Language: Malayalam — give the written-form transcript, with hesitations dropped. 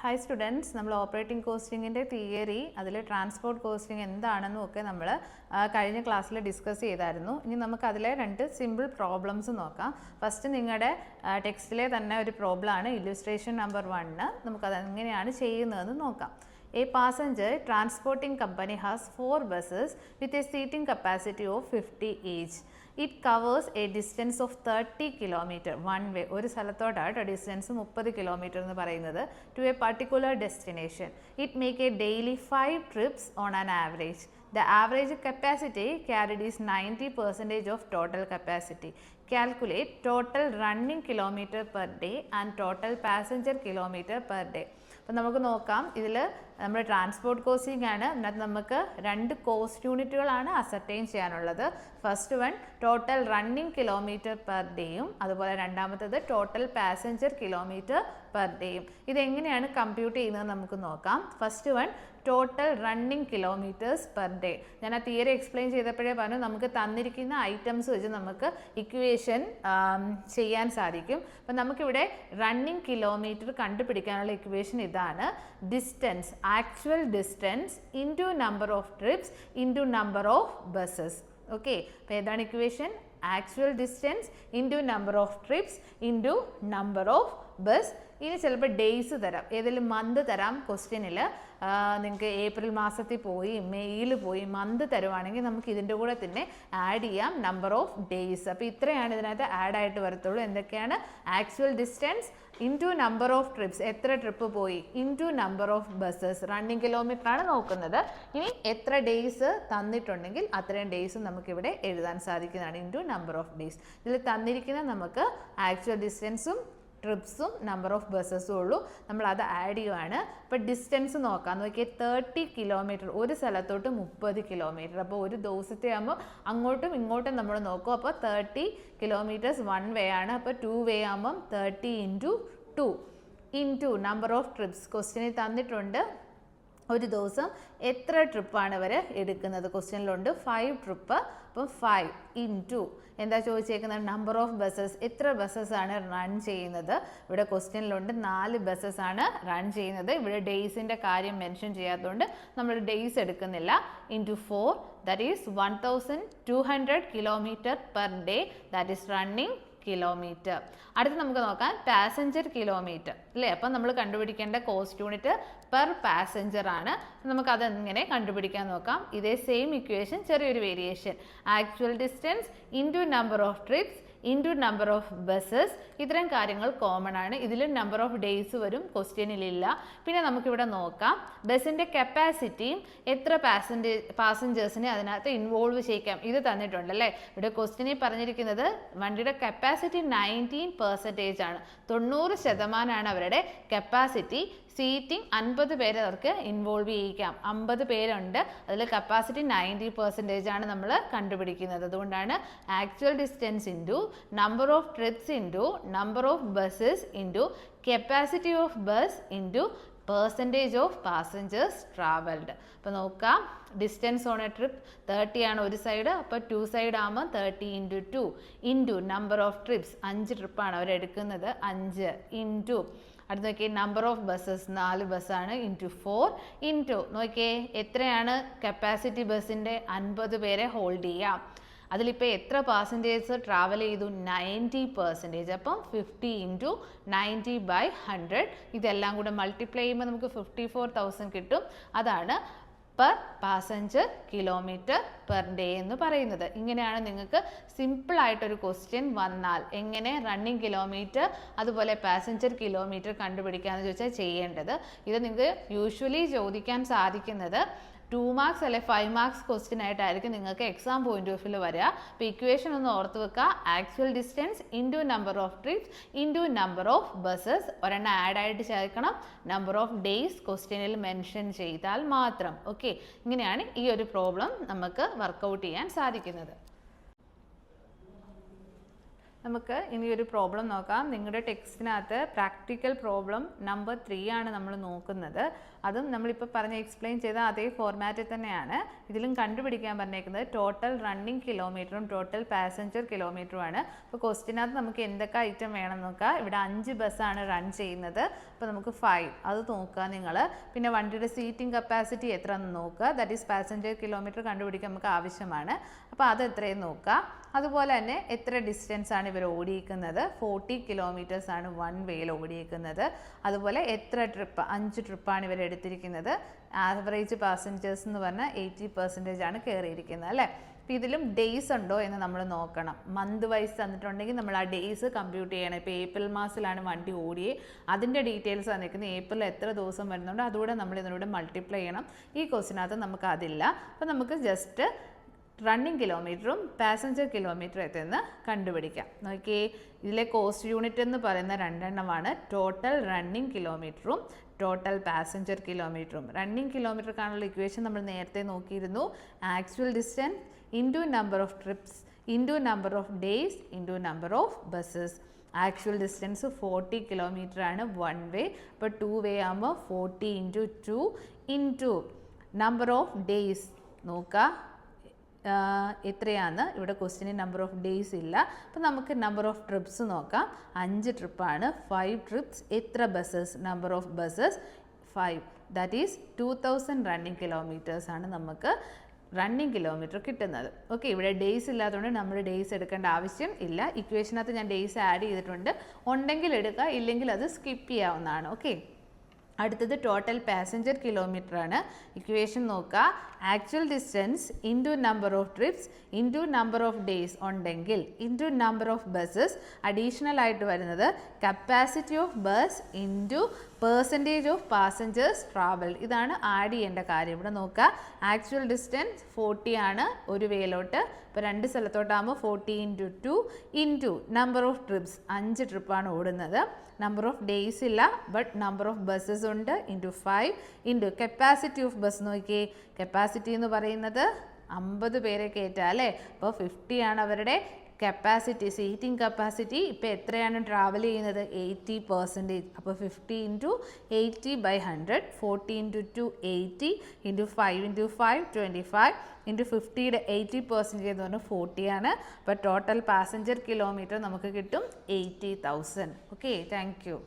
Hi students, നമ്മൾ ഓപ്പറേറ്റിംഗ് കോസ്റ്റിംഗിൻ്റെ തിയറി അതിൽ ട്രാൻസ്പോർട്ട് കോസ്റ്റിംഗ് എന്താണെന്നും ഒക്കെ നമ്മൾ കഴിഞ്ഞ ക്ലാസ്സിൽ ഡിസ്കസ് ചെയ്തായിരുന്നു. ഇനി നമുക്ക് അതിലെ രണ്ട് സിമ്പിൾ പ്രോബ്ലംസ് നോക്കാം. ഫസ്റ്റ് നിങ്ങളുടെ ടെക്സ്റ്റിലെ തന്നെ ഒരു പ്രോബ്ലമാണ് ഇല്ലുസ്ട്രേഷൻ നമ്പർ 1. നമുക്കത് എങ്ങനെയാണ് ചെയ്യുന്നതെന്ന് നോക്കാം. A passenger transporting company has 4 buses with a seating capacity of 50 each. It covers a distance of 30 km one way. ഒരു സ്ഥലത്തോട്ടാണ് ഡിസ്റ്റൻസ് 30 കിലോമീറ്റർ എന്ന് പറയുന്നത്. To a particular destination. It make a daily 5 trips on an average. The average capacity carried is 90% of total capacity. Calculate total running kilometer per day and total passenger kilometer per day. അപ്പോൾ നമുക്ക് നോക്കാം. ഇതിൽ നമ്മൾ ട്രാൻസ്പോർട്ട് കോസ്റ്റിംഗ് ആണ്. അതിനകത്ത് നമുക്ക് രണ്ട് കോസ്റ്റ് യൂണിറ്റുകളാണ് അസർട്ടൈൻ ചെയ്യാനുള്ളത്. First one total running kilometre per ഡേയും അതുപോലെ രണ്ടാമത്തേത് ടോട്ടൽ പാസഞ്ചർ കിലോമീറ്റർ പെർ ഡേയും. ഇതെങ്ങനെയാണ് കമ്പ്യൂട്ട് ചെയ്യുന്നത് നമുക്ക് നോക്കാം. First one total running kilometres per day. ഞാൻ ആ തിയറി എക്സ്പ്ലെയിൻ ചെയ്തപ്പോഴേ പറഞ്ഞു നമുക്ക് തന്നിരിക്കുന്ന ഐറ്റംസ് വെച്ച് നമുക്ക് ഇക്വേഷൻ ചെയ്യാൻ സാധിക്കും. അപ്പം നമുക്കിവിടെ റണ്ണിങ് കിലോമീറ്റർ കണ്ടുപിടിക്കാനുള്ള ഇക്വേഷൻ ഇതാണ്. Distance, actual distance into number of trips into number of buses. Okay, അപ്പോൾ ഏതാണ് equation? Actual distance into number of trips into number of bus. ഇനി ചിലപ്പോൾ ഡേയ്സ് തരാം, ഏതെങ്കിലും മന്ത് തരാം. ക്വസ്റ്റ്യനിൽ നിങ്ങൾക്ക് ഏപ്രിൽ മാസത്തിൽ പോയി മെയ്യിൽ പോയി മന്ത് തരുവാണെങ്കിൽ നമുക്ക് ഇതിൻ്റെ കൂടെ തന്നെ ആഡ് ചെയ്യാം നമ്പർ ഓഫ് ഡേയ്സ്. അപ്പോൾ ഇത്രയാണ് ഇതിനകത്ത് ആഡ് ആയിട്ട് വരത്തുള്ളൂ. എന്തൊക്കെയാണ്? Actual distance into number of TRIPS, എത്ര ട്രിപ്പ് പോയി, into number of buses, running kilometre ആണ് നോക്കുന്നത്. ഇനി എത്ര ഡേയ്സ് തന്നിട്ടുണ്ടെങ്കിൽ അത്രയും ഡേയ്സ് നമുക്കിവിടെ എഴുതാൻ സാധിക്കുന്നതാണ്, ഇൻറ്റു നമ്പർ ഓഫ് ഡേയ്സ്. ഇതിൽ തന്നിരിക്കുന്ന നമുക്ക് ആക്ച്വൽ ഡിസ്റ്റൻസും ട്രിപ്സും നമ്പർ ഓഫ് ബസ്സസും ഉള്ളൂ. നമ്മൾ അത് ആഡ് ചെയ്യുവാണ്. അപ്പോൾ ഡിസ്റ്റൻസ് നോക്കാം. നോക്കിയാൽ 30 കിലോമീറ്റർ, ഒരു സ്ഥലത്തോട്ട് 30 കിലോമീറ്റർ. അപ്പോൾ ഒരു ദിവസത്തെ ആകുമ്പോൾ അങ്ങോട്ടും ഇങ്ങോട്ടും നമ്മൾ നോക്കും. അപ്പോൾ 30 കിലോമീറ്റേഴ്സ് വൺ വേ ആണ്. അപ്പോൾ 2 വേ ആകുമ്പം 30 into 2 into number of TRIPS. ക്വസ്റ്റ്യനിൽ തന്നിട്ടുണ്ട് ഒരു ദിവസം എത്ര ട്രിപ്പാണ് ഇവർ എടുക്കുന്നത്. ക്വസ്റ്റ്യനിലുണ്ട് 5 ട്രിപ്പ്. അപ്പോൾ 5 ഇൻറ്റു എന്താ ചോദിച്ചേക്കുന്നത്? നമ്പർ ഓഫ് ബസ്സസ്, എത്ര ബസ്സസ് ആണ് റൺ ചെയ്യുന്നത്. ഇവിടെ ക്വസ്റ്റ്യനിലുണ്ട് 4 ബസ്സസ് ആണ് റൺ ചെയ്യുന്നത്. ഇവിടെ ഡേയ്സിൻ്റെ കാര്യം മെൻഷൻ ചെയ്യാത്തതുകൊണ്ട് നമ്മൾ ഡേയ്സ് എടുക്കുന്നില്ല. Into 4 that is 1200 kilometre per day, that is running kilometre. അടുത്ത് നമുക്ക് നോക്കാം പാസഞ്ചർ കിലോമീറ്റർ അല്ലേ. അപ്പം നമ്മൾ കണ്ടുപിടിക്കേണ്ട കോസ്റ്റ് യൂണിറ്റ് പെർ പാസഞ്ചർ ആണ്. നമുക്ക് അതെങ്ങനെ കണ്ടുപിടിക്കാൻ നോക്കാം. ഇതേ സെയിം ഇക്വേഷൻ, ചെറിയൊരു variation. Actual distance into number of trips into number of buses. ഇത്തരം കാര്യങ്ങൾ കോമൺ ആണ്. ഇതിലും നമ്പർ ഓഫ് ഡേയ്സ് വരും, ക്വസ്റ്റ്യനിലില്ല. പിന്നെ നമുക്കിവിടെ നോക്കാം ബസ്സിൻ്റെ കപ്പാസിറ്റിയും എത്ര പാസഞ്ചേഴ്സിനെ അതിനകത്ത് ഇൻവോൾവ് ചെയ്യിക്കാം. ഇത് തന്നിട്ടുണ്ടല്ലേ. ഇവിടെ ക്വസ്റ്റ്യനിൽ പറഞ്ഞിരിക്കുന്നത് വണ്ടിയുടെ കപ്പാസിറ്റി 19% ആണ്. 90% അവരുടെ കപ്പാസിറ്റി. സീറ്റിംഗ് 50 പേരെ അവർക്ക് ഇൻവോൾവ് ചെയ്യിക്കാം. 50 പേരുണ്ട്, അതിൽ കപ്പാസിറ്റി 90% ആണ് നമ്മൾ കണ്ടുപിടിക്കുന്നത്. അതുകൊണ്ടാണ് actual distance into number of trips into number of buses into capacity of bus into percentage of passengers travelled. അപ്പോൾ നോക്കാം, ഡിസ്റ്റൻസ് ഓൺ എ ട്രിപ്പ് 30 ആണ് ഒരു സൈഡ്. അപ്പോൾ 2 സൈഡ് ആകുമ്പോൾ 30 into 2 into number of TRIPS, 5 ട്രിപ്പാണ് അവരെടുക്കുന്നത്, 5 ഇൻറ്റു അടുത്ത് നോക്കിയേ നമ്പർ ഓഫ് ബസ്സസ്, 4 ബസ്സാണ്, ഇൻറ്റു 4 ഇൻറ്റു നോക്കിയേ എത്രയാണ് കപ്പാസിറ്റി ബസ്സിൻ്റെ, 50 പേരെ ഹോൾഡ് ചെയ്യാം. അതിലിപ്പോൾ എത്ര പാസഞ്ചേഴ്സ് ട്രാവൽ ചെയ്തു? 90%. അപ്പം 50 ഇൻറ്റു 90/100. ഇതെല്ലാം കൂടെ മൾട്ടിപ്ലൈ ചെയ്യുമ്പോൾ നമുക്ക് 54,000 കിട്ടും. അതാണ് per passenger kilometre per day എന്ന് പറയുന്നത്. ഇങ്ങനെയാണ് നിങ്ങൾക്ക് സിമ്പിളായിട്ടൊരു ക്വസ്റ്റ്യൻ വന്നാൽ എങ്ങനെ റണ്ണിങ് കിലോമീറ്റർ അതുപോലെ പാസഞ്ചർ കിലോമീറ്റർ കണ്ടുപിടിക്കാമെന്ന് ചോദിച്ചാൽ ചെയ്യേണ്ടത്. ഇത് നിങ്ങൾക്ക് യൂഷ്വലി ചോദിക്കാൻ സാധിക്കുന്നത് 2 മാർക്സ് അല്ലെ 5 മാർക്സ് ക്വസ്റ്റ്യൻ ആയിട്ടായിരിക്കും നിങ്ങൾക്ക് എക്സാം പോയിന്റ് ഓഫ് വ്യൂ വരിക. അപ്പോൾ ഇക്വേഷൻ ഒന്ന് ഓർത്ത് വെക്കുക. Actual distance into number of trips into number of buses. ഒരെണ്ണം ആഡ് ആയിട്ട് ചേർക്കണം. നമ്പർ ഓഫ് ഡേയ്സ് ക്വസ്റ്റ്യനിൽ മെൻഷൻ ചെയ്താൽ മാത്രം. ഓക്കെ, ഇങ്ങനെയാണ് ഈ ഒരു പ്രോബ്ലം നമുക്ക് വർക്കൗട്ട് ചെയ്യാൻ സാധിക്കുന്നത്. നമുക്ക് ഇനി ഒരു പ്രോബ്ലം നോക്കാം. നിങ്ങളുടെ ടെക്സ്റ്റിനകത്ത് പ്രാക്ടിക്കൽ പ്രോബ്ലം നമ്പർ 3 ആണ് നമ്മൾ നോക്കുന്നത്. അതും നമ്മളിപ്പോൾ എക്സ്പ്ലെയിൻ ചെയ്ത അതേ ഫോർമാറ്റിൽ തന്നെയാണ് ഇതിലും കണ്ടുപിടിക്കാൻ പറഞ്ഞേക്കുന്നത്. ടോട്ടൽ റണ്ണിങ് കിലോമീറ്ററും ടോട്ടൽ പാസഞ്ചർ കിലോമീറ്ററുമാണ്. അപ്പോൾ ക്വസ്റ്റിനകത്ത് നമുക്ക് എന്തൊക്കെ ഐറ്റം വേണം നോക്കുക. ഇവിടെ 5 ബസ്സാണ് റൺ ചെയ്യുന്നത്. അപ്പോൾ നമുക്ക് 5 അത് നോക്കുക നിങ്ങൾ. പിന്നെ വണ്ടിയുടെ സീറ്റിംഗ് കപ്പാസിറ്റി എത്ര എന്ന് നോക്കുക. ദാറ്റ് ഈസ് പാസഞ്ചർ കിലോമീറ്റർ കണ്ടുപിടിക്കാൻ നമുക്ക് ആവശ്യമാണ്. അപ്പോൾ അത് എത്രയും നോക്കുക. അതുപോലെ തന്നെ എത്ര ഡിസ്റ്റൻസ് ആണ് ഇവർ ഓടിയിരിക്കുന്നത്. 40 കിലോമീറ്റേഴ്സ് ആണ് വൺ വേയിൽ ഓടിയിരിക്കുന്നത്. അതുപോലെ എത്ര ട്രിപ്പ്, 5 ട്രിപ്പാണ് ഇവർ എടുത്തിരിക്കുന്നത്. ആവറേജ് പാസഞ്ചേഴ്സ് എന്ന് പറഞ്ഞാൽ 80% ആണ് കയറിയിരിക്കുന്നത് അല്ലേ. അപ്പോൾ ഇതിലും ഡേയ്സ് ഉണ്ടോ എന്ന് നമ്മൾ നോക്കണം. മന്ത് വൈസ് തന്നിട്ടുണ്ടെങ്കിൽ നമ്മൾ ആ ഡേയ്സ് കമ്പ്യൂട്ട് ചെയ്യണം. ഇപ്പോൾ ഏപ്രിൽ മാസത്തിലാണ് വണ്ടി ഓടിയേ, അതിൻ്റെ ഡീറ്റെയിൽസ് തന്നിരിക്കുന്നത്. ഏപ്രിൽ എത്ര ദിവസം വരുന്നുണ്ടോ അതുകൂടെ നമ്മൾ ഇതിനോട് മൾട്ടിപ്ലൈ ചെയ്യണം. ഈ ക്വസ്റ്റിനകത്ത് നമുക്ക് അതില്ല. അപ്പോൾ നമുക്ക് ജസ്റ്റ് റണ്ണിങ് കിലോമീറ്ററും പാസഞ്ചർ കിലോമീറ്ററും എത്തുന്ന കണ്ടുപിടിക്കാം. നോക്കിയേ, ഇതിലെ കോസ്റ്റ് യൂണിറ്റ് എന്ന് പറയുന്ന രണ്ടെണ്ണമാണ്. ടോട്ടൽ റണ്ണിങ് കിലോമീറ്ററും ടോട്ടൽ പാസഞ്ചർ കിലോമീറ്ററും. റണ്ണിങ് കിലോമീറ്റർക്കാണുള്ള ഇക്വേഷൻ നമ്മൾ നേരത്തെ നോക്കിയിരുന്നു. Actual distance into number of trips into number of days into number of buses. Actual distance 40 kilometre ആണ് വൺ വേ. അപ്പോൾ 2 വേ ആകുമ്പോൾ 40 × 2 ഇൻറ്റു നമ്പർ ഓഫ് ഡേയ്സ് നോക്കുക എത്രയാണ്. ഇവിടെ ക്വസ്റ്റിന് നമ്പർ ഓഫ് ഡേയ്സ് ഇല്ല. അപ്പോൾ നമുക്ക് നമ്പർ ഓഫ് ട്രിപ്സ് നോക്കാം. 5 ട്രിപ്പാണ്. 5 ട്രിപ്സ്. എത്ര buses, number of buses 5. That is 2000 running kilometres ആണ് നമുക്ക് റണ്ണിങ് കിലോമീറ്റർ കിട്ടുന്നത്. ഓക്കെ, ഇവിടെ ഡേയ്സ് ഇല്ലാത്തതുകൊണ്ട് നമ്മൾ ഡേയ്സ് എടുക്കേണ്ട ആവശ്യം ഇല്ല. ഇക്വേഷനകത്ത് ഞാൻ ഡേയ്സ് ആഡ് ചെയ്തിട്ടുണ്ട്. ഉണ്ടെങ്കിൽ എടുക്കുക, ഇല്ലെങ്കിൽ അത് സ്കിപ്പ് ചെയ്യാവുന്നതാണ്. ഓക്കെ, അടുത്തത് ടോട്ടൽ പാസഞ്ചർ കിലോമീറ്റർ ആണ്. ഇക്വേഷൻ നോക്കുക. Actual distance into number of trips into number of days ഉണ്ടെങ്കിൽ into number of buses. Additional ആയിട്ട് വരുന്നത് capacity of bus into percentage of passengers travel. ഇതാണ് ആഡ് ചെയ്യേണ്ട കാര്യം. ഇവിടെ നോക്കുക, ആക്ച്വൽ ഡിസ്റ്റൻസ് 40 ആണ് ഒരു വേയിലോട്ട്. ഇപ്പോൾ 2 സ്ഥലത്തോട്ടാകുമ്പോൾ 40 × 2 ഇൻറ്റു നമ്പർ ഓഫ് ട്രിപ്സ്. 5 ട്രിപ്പാണ് ഓടുന്നത്. നമ്പർ ഓഫ് ഡേയ്സ് ഇല്ല, ബട്ട് നമ്പർ ഓഫ് ബസ്സസ് ഉണ്ട്. Into 5 into capacity of bus. നോക്കിയേ, കപ്പാസിറ്റി എന്ന് പറയുന്നത് 50 പേരെ കയറ്റാം അല്ലേ. അപ്പോൾ 50 ആണ് അവരുടെ കപ്പാസിറ്റി, സീറ്റിംഗ് കപ്പാസിറ്റി. ഇപ്പോൾ എത്രയാണ് ട്രാവൽ ചെയ്യുന്നത്, 80%. അപ്പോൾ 50 × 80/100. 40 × 2 80 ഇൻറ്റു 5 × 5 25 ഇൻറ്റു 50യുടെ 80% എന്ന് പറഞ്ഞാൽ 40 ആണ്. അപ്പോൾ ടോട്ടൽ പാസഞ്ചർ കിലോമീറ്റർ നമുക്ക് കിട്ടും 80,000. Okay, thank you.